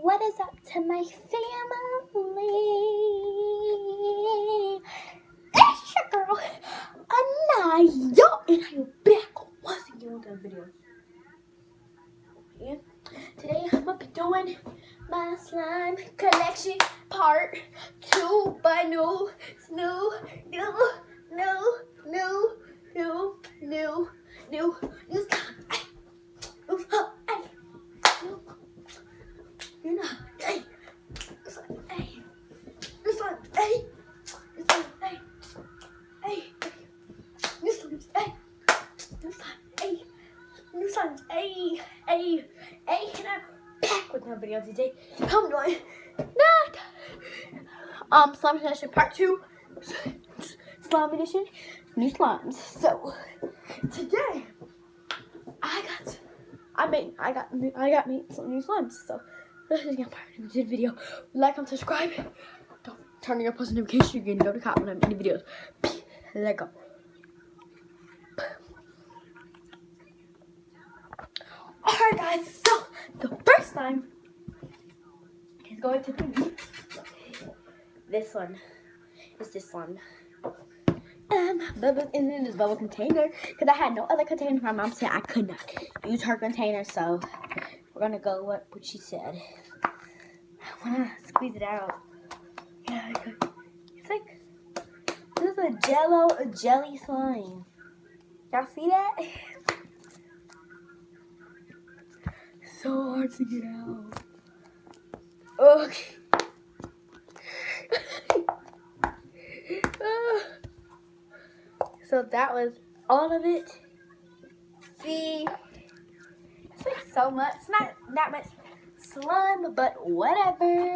What is up to my family? It's your girl, Anaya, and I'm back once again with a video. And today I'm gonna be doing my slime collection part 2, but new slime. And I'm back with another video today. I'm doing slime edition part 2, slime edition, new slimes. So today I got me some new slimes. So let's just get part of the video. Like and subscribe. Don't turn on your post notification. You're gonna notify when I'm in the videos. Let go. Alright guys, so the first slime is going to be this one. It's this one. Bubbles in this bubble container because I had no other container. My mom said I could not use her container, so we're gonna go what she said. I wanna squeeze it out. Yeah, it's like this is a jelly slime. Y'all see that? So hard to get out. Okay. So that was all of it. See, it's like so much. It's not that much slime, but whatever.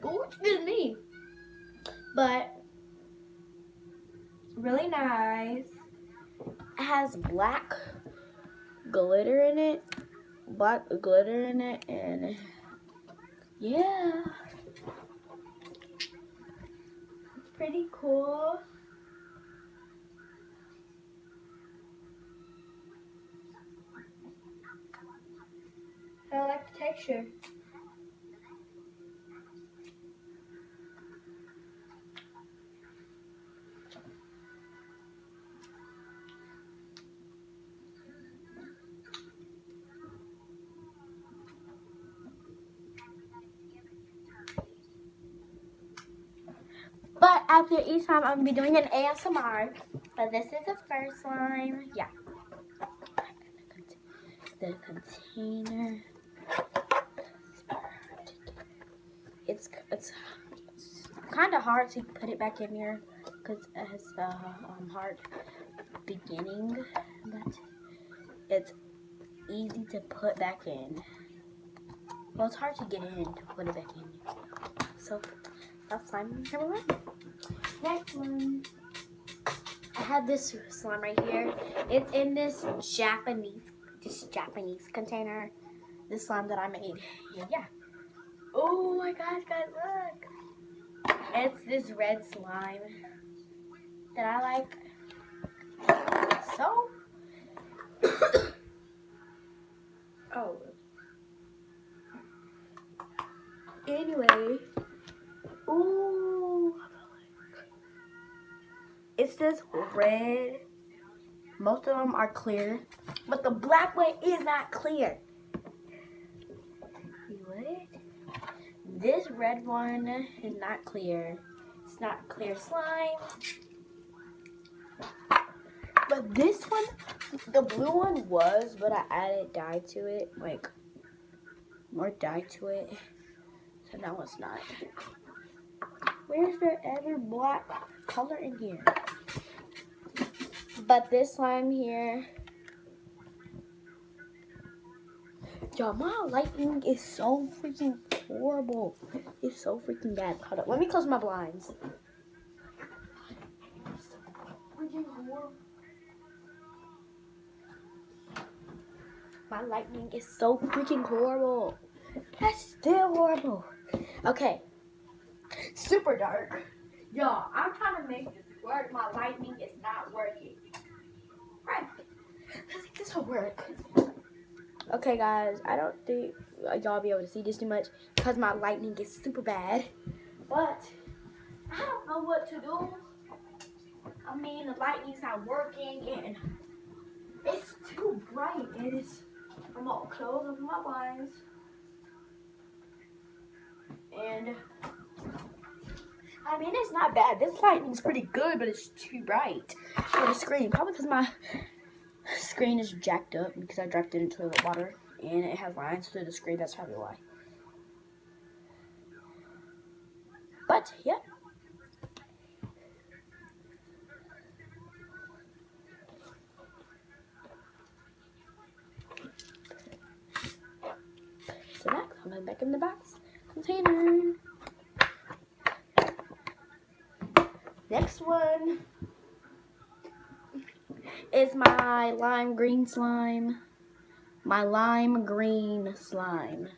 Ooh, excuse me. But really nice. It has black glitter in it. And yeah. Pretty cool. I like the texture. But after each time, I'm going to be doing an ASMR. But this is the first slime. Yeah. The container. It's kind of hard to put it back in here because it has a hard beginning. But it's easy to put back in. Well, it's hard to get in to put it back in. So that's slime number 1. Next one, I have this slime right here. It's in this Japanese container. This slime that I made. Yeah. Oh my gosh, guys, look! It's this red slime that I like. So, oh. Anyway, ooh. It's this red. Most of them are clear, but the black one is not clear. What? This red one is not clear. It's not clear slime. But this one, the blue one was, but I added dye to it, like more dye to it. So now it's not. Where's there ever black color in here? But this slime here, y'all, my lighting is so freaking horrible. It's so freaking bad. Hold up, let me close my blinds. It's so freaking horrible. My lighting is so freaking horrible. That's still horrible. Okay, super dark. Y'all, I'm trying to make this work. My lighting is not working. Right. Let's get this this will work. Okay, guys, I don't think y'all be able to see this too much because my lightning is super bad. But I don't know what to do. I mean, the lightning's not working and it's too bright. And I'm all closed over my blinds. And I mean, it's not bad. This lightning's pretty good, but it's too bright for the screen. Probably because my screen is jacked up because I dropped it into the water and it has lines through the screen. That's probably why. But yeah. So that's coming back in the box container. Next one is my lime green slime. My lime green slime.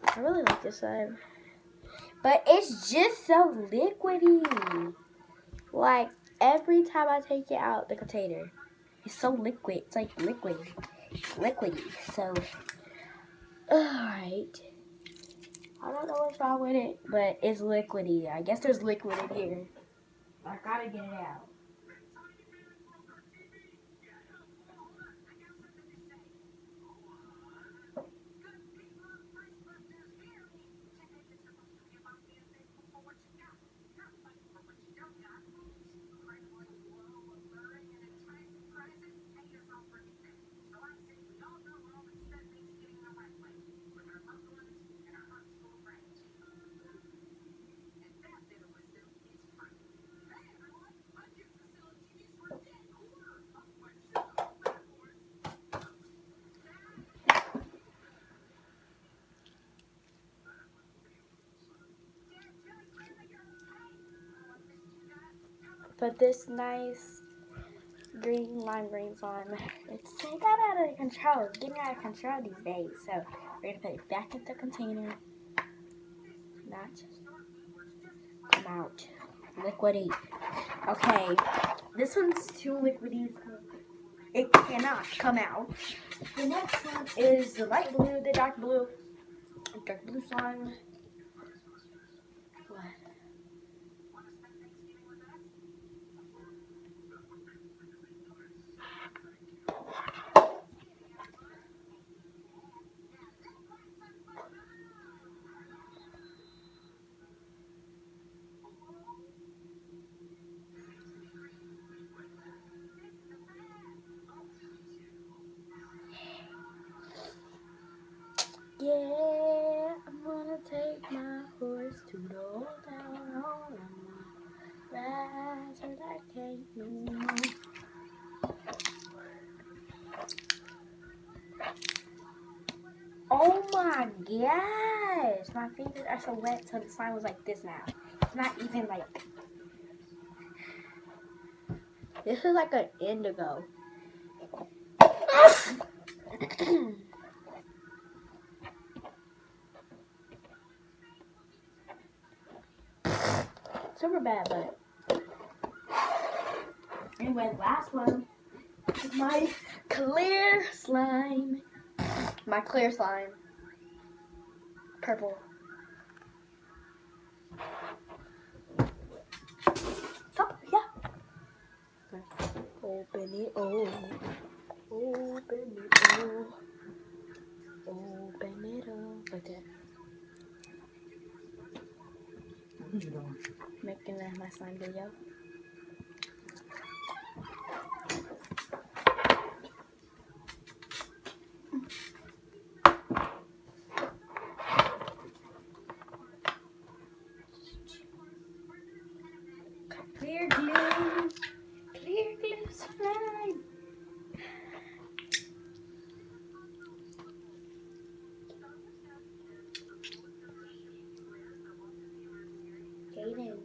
I really like this slime. But it's just so liquidy. Like, every time I take it out the container, it's so liquid. It's like liquid. It's liquidy. So, alright. I don't know what's wrong with it, but it's liquidy. I guess there's liquid in here. I gotta get it out. But this nice lime green slime, it's got out of control. It's getting out of control these days. So we're gonna put it back in the container. Not come out. Liquidy. Okay, this one's too liquidy. It cannot come out. The next one is the light blue, the dark blue slime. What? Yeah, I'm gonna take my horse to the old town hall. Ride so that I can't no more. Oh my gosh! My fingers are so wet, so the slime was like this now. It's not even like... This is like an indigo. Super bad, but... Anyway, the last one is my clear slime. My clear slime. Purple. So, yeah. Open it, oh. Open it, oh. Open it up. Like that. What are you doing? Making my slime video. Clear glue. Clear glue slime. Jaden.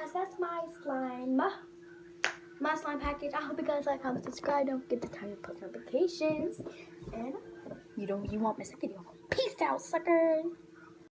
guys, that's my slime. My slime package. I hope you guys like, comment, subscribe. Don't forget to turn on post notifications. And you won't miss a video. Peace out, sucker.